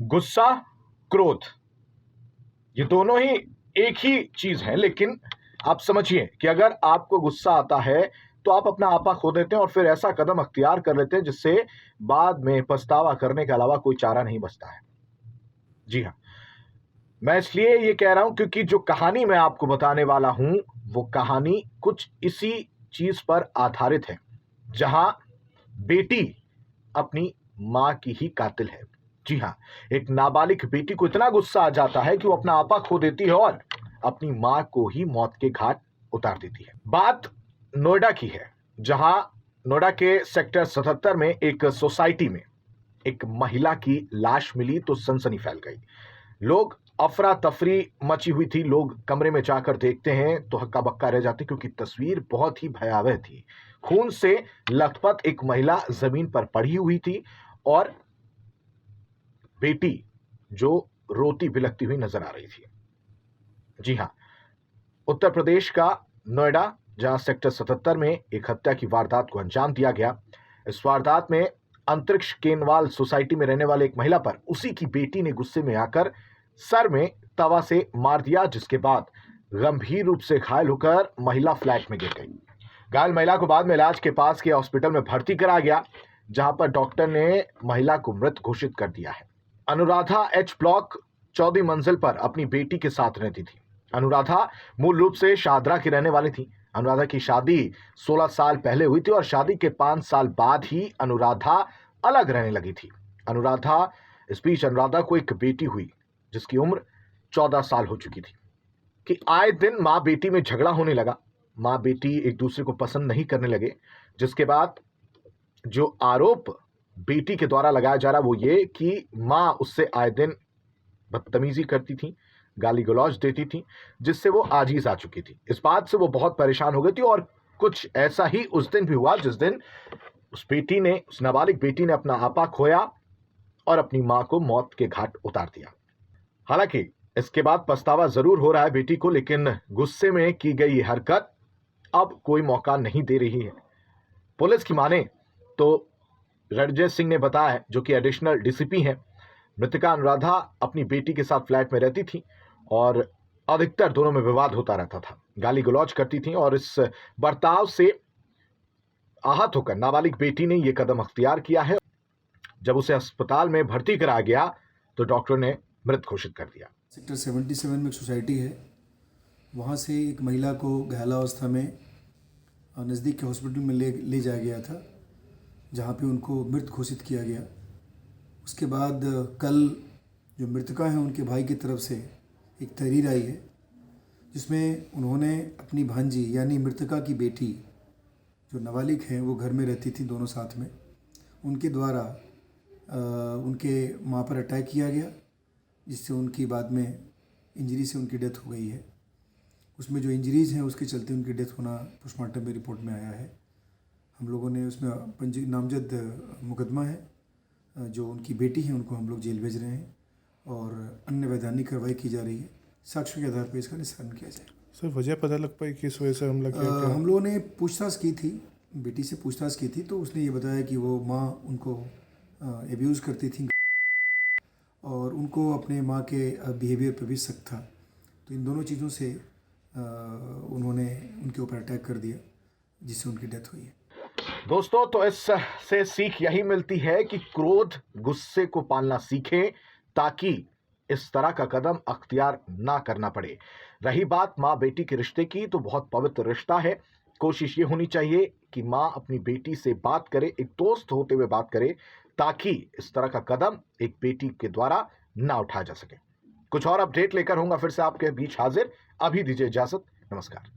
गुस्सा, क्रोध, ये दोनों ही एक ही चीज है। लेकिन आप समझिए कि अगर आपको गुस्सा आता है तो आप अपना आपा खो देते हैं और फिर ऐसा कदम अख्तियार कर लेते हैं जिससे बाद में पछतावा करने के अलावा कोई चारा नहीं बचता है। जी हाँ, मैं इसलिए ये कह रहा हूं क्योंकि जो कहानी मैं आपको बताने वाला हूं वो कहानी कुछ इसी चीज पर आधारित है, जहां बेटी अपनी मां की ही कातिल है। जी हाँ, एक नाबालिग बेटी को इतना गुस्सा आ जाता है कि वो अपना आपा खो देती है और अपनी मां को ही मौत के घाट उतार देती है। बात नोएडा की है, जहां नोएडा के सेक्टर 77 में एक सोसाइटी में एक महिला की लाश मिली तो सनसनी फैल गई। लोग अफरा तफरी मची हुई थी। लोग कमरे में जाकर देखते हैं तो हक्का बक्का रह जाते क्योंकि तस्वीर बहुत ही भयावह थी। खून से लथपथ एक महिला जमीन पर पड़ी हुई थी और बेटी जो रोती बिलखती हुई नजर आ रही थी। जी हां, उत्तर प्रदेश का नोएडा, जहां सेक्टर 77 में एक हत्या की वारदात को अंजाम दिया गया। इस वारदात में अंतरिक्ष केनवाल सोसाइटी में रहने वाले एक महिला पर उसी की बेटी ने गुस्से में आकर सर में तवा से मार दिया, जिसके बाद गंभीर रूप से घायल होकर महिला फ्लैट में गिर गई। घायल महिला को बाद में इलाज के पास के हॉस्पिटल में भर्ती कराया गया, जहां पर डॉक्टर ने महिला को मृत घोषित कर दिया है। अनुराधा एच ब्लॉक 14वीं मंजिल पर अपनी बेटी के साथ रहती थी। अनुराधा मूल रूप से शाहदरा की रहने वाली थी। अनुराधा की शादी 16 साल पहले हुई थी और शादी के 5 साल बाद ही अनुराधा अलग रहने लगी थी। इस बीच अनुराधा को एक बेटी हुई जिसकी उम्र 14 साल हो चुकी थी कि आए दिन मां बेटी में झगड़ा होने लगा। मां बेटी एक दूसरे को पसंद नहीं करने लगे, जिसके बाद जो आरोप बेटी के द्वारा लगाया जा रहा वो ये कि मां उससे आए दिन बदतमीजी करती थी, गाली गलौज देती थी, जिससे वो आजीज आ चुकी थी। इस बात से वो बहुत परेशान हो गई थी और कुछ ऐसा ही उस दिन भी हुआ जिस दिन उस नाबालिग बेटी ने अपना आपा खोया और अपनी मां को मौत के घाट उतार दिया। हालांकि इसके बाद पछतावा जरूर हो रहा है बेटी को, लेकिन गुस्से में की गई हरकत अब कोई मौका नहीं दे रही है। पुलिस की माने तो रणजय सिंह ने बताया, जो कि एडिशनल डीसीपी हैं, मृतका अनुराधा अपनी बेटी के साथ फ्लैट में रहती थी और अधिकतर दोनों में विवाद होता रहता था, गाली गलौज करती थी और इस बर्ताव से आहत होकर नाबालिग बेटी ने यह कदम अख्तियार किया है। जब उसे अस्पताल में भर्ती कराया गया तो डॉक्टर ने मृत घोषित कर दिया। सेक्टर 77 में एक सोसाइटी है, वहाँ से एक महिला को घायलावस्था में नज़दीक के हॉस्पिटल में ले जाया गया था, जहाँ पे उनको मृत घोषित किया गया। उसके बाद कल जो मृतका हैं उनके भाई की तरफ से एक तहरीर आई है, जिसमें उन्होंने अपनी भांजी यानी मृतका की बेटी जो नाबालिग हैं, वो घर में रहती थी दोनों साथ में, उनके द्वारा उनके मां पर अटैक किया गया, जिससे उनकी बाद में इंजरी से उनकी डेथ हो गई है। उसमें जो इंजरीज़ हैं उसके चलते उनकी डेथ होना पोस्टमार्टम में रिपोर्ट में आया है। हम लोगों ने उसमें नामजद मुकदमा है, जो उनकी बेटी है उनको हम लोग जेल भेज रहे हैं और अन्य वैधानिक कार्रवाई की जा रही है। साक्ष्यों के आधार पर इसका निस्तारण किया जाएगा। सर, वजह पता लग पाई किस वजह से हमला किया? हम लोगों ने पूछताछ की थी, बेटी से पूछताछ की थी, तो उसने ये बताया कि वो माँ उनको एब्यूज़ करती थी और उनको अपने माँ के बिहेवियर पर भी शक था। तो इन दोनों चीज़ों से उन्होंने उनके ऊपर अटैक कर दिया, जिससे उनकी डेथ हुई है। दोस्तों, तो इससे सीख यही मिलती है कि क्रोध, गुस्से को पालना सीखें ताकि इस तरह का कदम अख्तियार ना करना पड़े। रही बात माँ बेटी के रिश्ते की, तो बहुत पवित्र रिश्ता है। कोशिश ये होनी चाहिए कि माँ अपनी बेटी से बात करे, एक दोस्त होते हुए बात करे, ताकि इस तरह का कदम एक बेटी के द्वारा ना उठाया जा सके। कुछ और अपडेट लेकर होऊंगा फिर से आपके बीच हाजिर। अभी दीजिए इजाजत। नमस्कार।